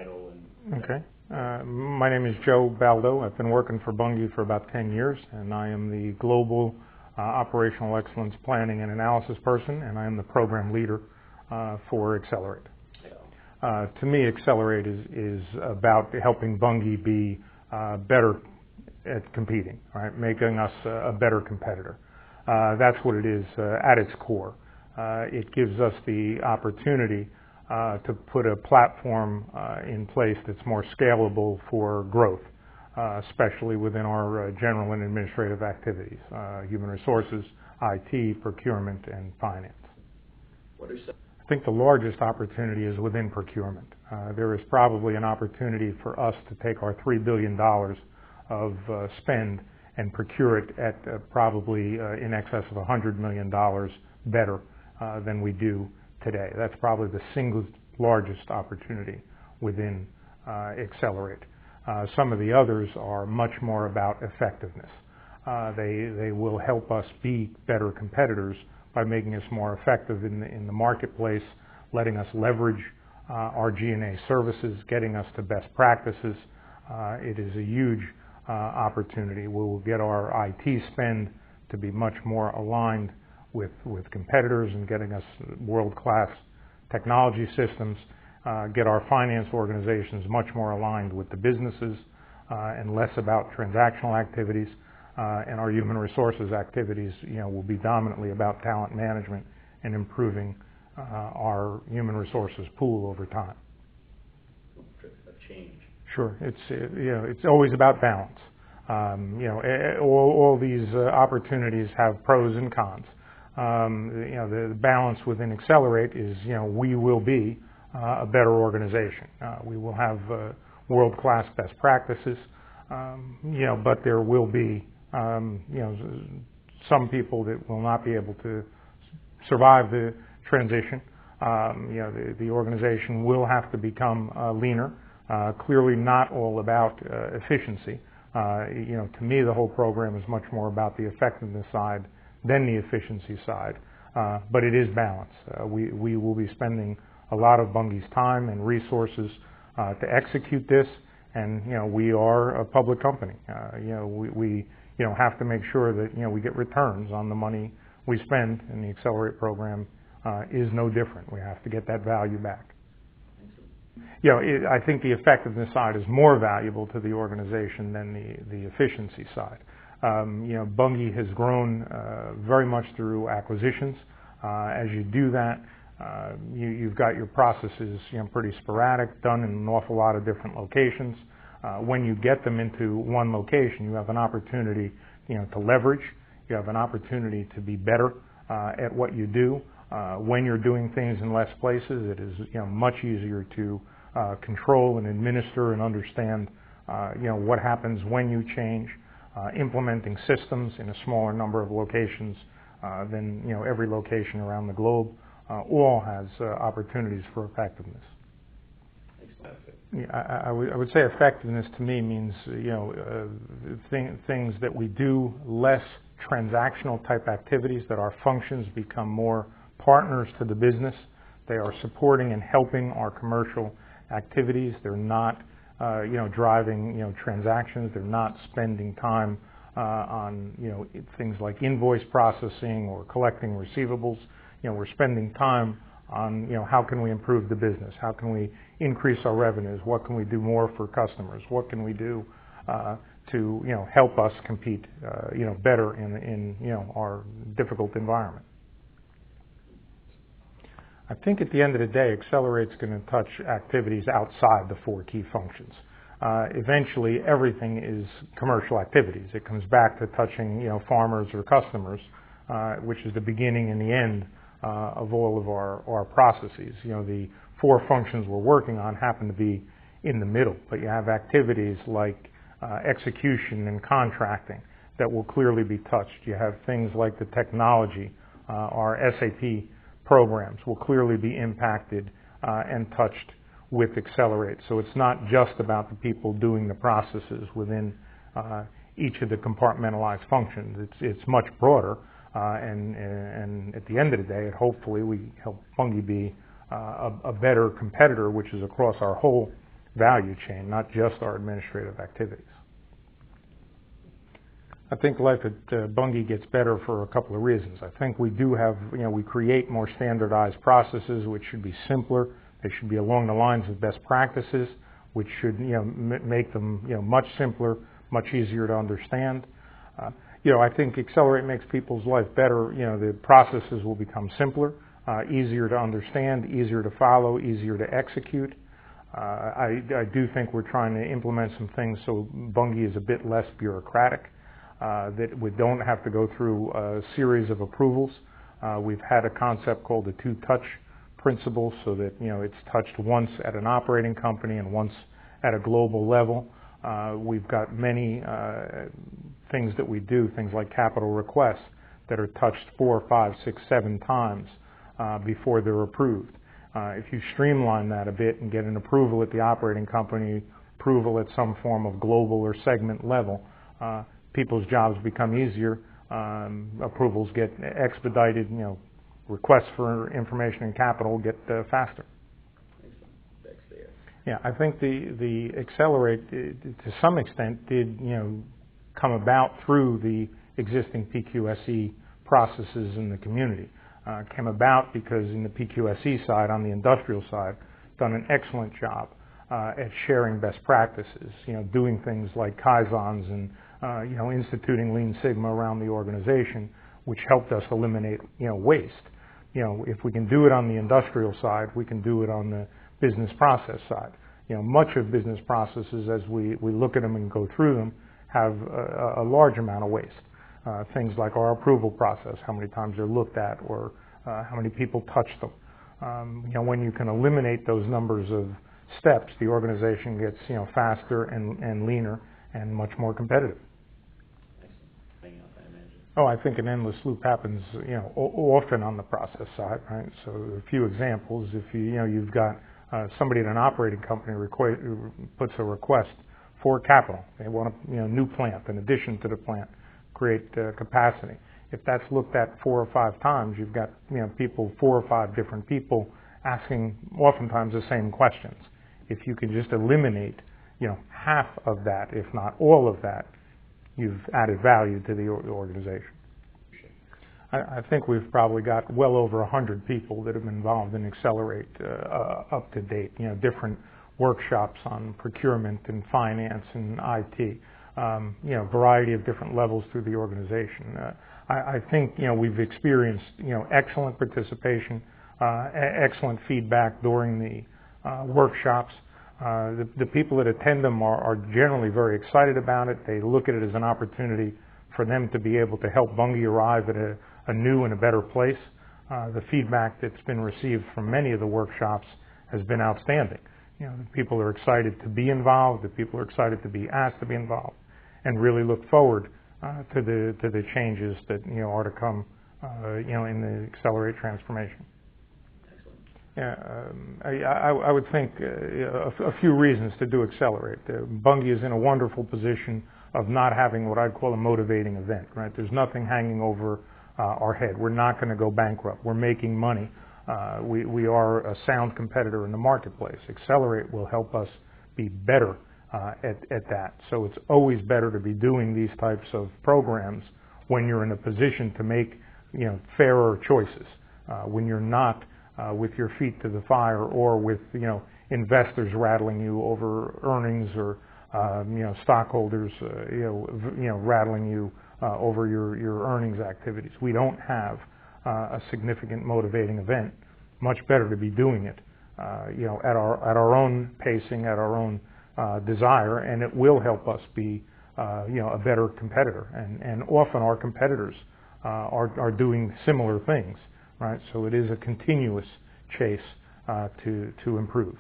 title and... Okay. My name is JoeB. I've been working for Bunge for about 10 years, and I am the Global Operational Excellence Planning and Analysis person, and I am the program leader for Accelerate. To me, Accelerate is about helping Bunge be better at competing, right? Making us a better competitor. That's what it is at its core. It gives us the opportunity to put a platform in place that's more scalable for growth, especially within our general and administrative activities, human resources, IT, procurement, and finance. I think the largest opportunity is within procurement. There is probably an opportunity for us to take our $3 billion of spend and procure it at probably in excess of $100 million better than we do today. That's probably the single largest opportunity within Accelerate. Some of the others are much more about effectiveness. They will help us be better competitors by making us more effective in the marketplace, letting us leverage our G&A services, getting us to best practices. It is a huge opportunity. We will get our IT spend to be much more aligned with competitors and getting us world-class technology systems, get our finance organizations much more aligned with the businesses and less about transactional activities, and our human resources activities, will be dominantly about talent management and improving our human resources pool over time. A change. Sure, it's always about balance. All these opportunities have pros and cons. The balance within Accelerate is, we will be a better organization. We will have world-class best practices, but there will be, some people that will not be able to survive the transition. The organization will have to become leaner. Clearly not all about efficiency. To me, the whole program is much more about the effectiveness side than the efficiency side, but it is balance. We will be spending a lot of Bunge's time and resources to execute this, and we are a public company. We have to make sure that we get returns on the money we spend, and the Accelerate program is no different. We have to get that value back. I think the effectiveness side is more valuable to the organization than the efficiency side. Bunge has grown very much through acquisitions. As you do that, you've got your processes pretty sporadic, done in an awful lot of different locations. When you get them into one location, you have an opportunity to leverage. You have an opportunity to be better at what you do. When you're doing things in less places, it is much easier to control and administer and understand what happens when you change. Implementing systems in a smaller number of locations than every location around the globe all has opportunities for effectiveness. I would say effectiveness to me means things that we do, less transactional type activities, that our functions become more partners to the business. They are supporting and helping our commercial activities. They're not driving transactions. They're not spending time on things like invoice processing or collecting receivables. We're spending time on how can we improve the business? How can we increase our revenues? What can we do more for customers? What can we do to help us compete better in our difficult environment? I think at the end of the day, Accelerate's going to touch activities outside the four key functions. Eventually, everything is commercial activities. It comes back to touching farmers or customers, which is the beginning and the end of all of our processes. The four functions we're working on happen to be in the middle, but you have activities like execution and contracting that will clearly be touched. You have things like the technology, our SAP programs will clearly be impacted and touched with Accelerate. So it's not just about the people doing the processes within each of the compartmentalized functions. It's much broader, and at the end of the day, hopefully we help Bunge be a better competitor, which is across our whole value chain, not just our administrative activities. I think life at Bunge gets better for a couple of reasons. I think we do have, we create more standardized processes which should be simpler. They should be along the lines of best practices, which should, make them, much simpler, much easier to understand. I think Accelerate makes people's life better. The processes will become simpler, easier to understand, easier to follow, easier to execute. I do think we're trying to implement some things so Bunge is a bit less bureaucratic, that we don't have to go through a series of approvals. We've had a concept called the two-touch principle, so that it's touched once at an operating company and once at a global level. We've got many things that we do, things like capital requests, that are touched 4, 5, 6, 7 times before they're approved. If you streamline that a bit and get an approval at the operating company, approval at some form of global or segment level, people's jobs become easier, approvals get expedited, requests for information and capital get faster. That's fair. Yeah, I think the Accelerate, to some extent, did come about through the existing PQSE processes in the community. Came about because in the PQSE side, on the industrial side, done an excellent job at sharing best practices. Doing things like Kaizens and instituting Lean Sigma around the organization, which helped us eliminate waste. If we can do it on the industrial side, we can do it on the business process side. Much of business processes, as we look at them and go through them, have a large amount of waste. Things like our approval process, how many times they're looked at, or how many people touch them. When you can eliminate those numbers of steps, the organization gets faster and leaner and much more competitive. Oh, I think an endless loop happens, often on the process side, right? So a few examples: if you've got somebody at an operating company puts a request for capital, they want a new plant, in addition to the plant, create capacity. If that's looked at 4 or 5 times, you've got 4 or 5 different people asking oftentimes the same questions. If you can just eliminate half of that, if not all of that, you've added value to the organization. I think we've probably got well over 100 people that have been involved in Accelerate up to date. Different workshops on procurement and finance and IT. Variety of different levels through the organization. I think we've experienced excellent participation, excellent feedback during the workshops. The people that attend them are generally very excited about it. They look at it as an opportunity for them to be able to help Bunge arrive at a new and a better place. The feedback that's been received from many of the workshops has been outstanding. The people are excited to be involved. The people are excited to be asked to be involved, and really look forward to the changes that are to come in the Accelerate transformation. Yeah, I would think a few reasons to do Accelerate. Bunge is in a wonderful position of not having what I'd call a motivating event, right? There's nothing hanging over our head. We're not going to go bankrupt. We're making money. We are a sound competitor in the marketplace. Accelerate will help us be better at that. So it's always better to be doing these types of programs when you're in a position to make fairer choices. When you're not with your feet to the fire, or with investors rattling you over earnings, or stockholders rattling you over your earnings activities. We don't have a significant motivating event. Much better to be doing it at our own pacing, at our own desire, and it will help us be a better competitor. And often our competitors are doing similar things. Right, so it is a continuous chase to improve.